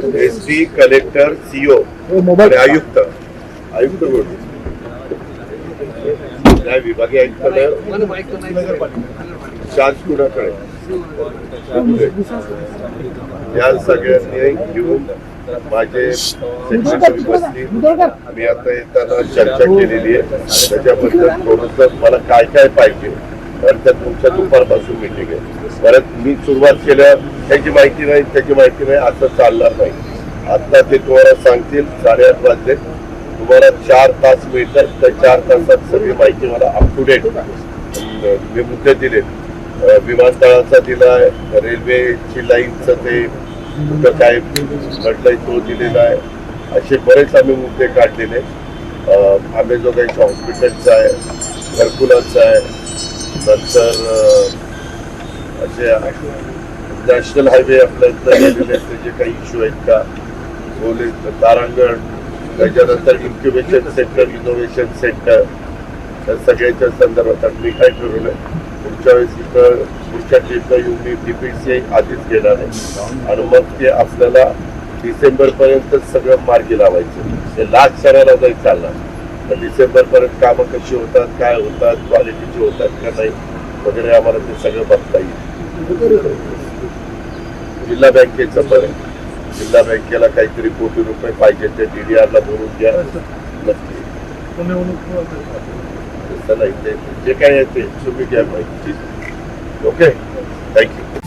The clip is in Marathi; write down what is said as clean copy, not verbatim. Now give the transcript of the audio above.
एसडी, कलेक्टर, सीओ आणि आयुक्त आयुक्त बोलतो नाही विभागीय आयुक्तालय चार्ज कुणाकडे या सगळ्यांनी घेऊन माझे सेक्रेटरी बसली. मी आता येताना चर्चा केलेली आहे त्याच्याबद्दल थोडंसं मला काय काय पाहिजे कारण त्या तुमच्या दुपारपासून मिटिंग आहे. परत मी सुरुवात केल्या त्याची माहिती नाही असं चालणार नाही. आता ते तुम्हाला सांगतील 8:30 वाजले तुम्हाला 4 तास मिळतात त्या 4 तासात सगळी माहिती मला अप टू डेट मी मुद्दे दिले. विमानतळाचा दिलाय, रेल्वेची लाईनचं ते कुठं काय घडलंय तो दिलेला आहे. असे बरेच आम्ही मुद्दे काढलेले. आंबेजोगाईच्या हॉस्पिटलचा आहे, घरकुलाचा आहे, नंतर असे नॅशनल हायवे आपल्या त्याचे जे काही इश्यू आहेत का बोले तारांगण, त्याच्यानंतर इन्क्युबेशन सेंटर, इनोव्हेशन सेंटर त्या सगळ्याच्या संदर्भात मी काय ठरवलंय पुढच्या वेळेस इथं पुढच्या ट्रीपला येऊन मी DPCI आधीच घेणार आहे आणि मग ते आपल्याला डिसेंबर पर्यंत सगळं मार्गी लावायचं. ते लास्ट सराला नाही चालणार तर डिसेंबर पर्यंत कामं कशी होतात, काय होतात, क्वालिटीची होतात का नाही वगैरे आम्हाला ते सगळं बघता येईल. जिल्हा बँकेचं पण आहे. जिल्हा बँकेला काहीतरी कोटी रुपये पाहिजे ते DDR ला भरून घ्या नक्की. तसं नाही ते जे काय आहे ते तुम्ही घ्या माहिती. Okay thank you.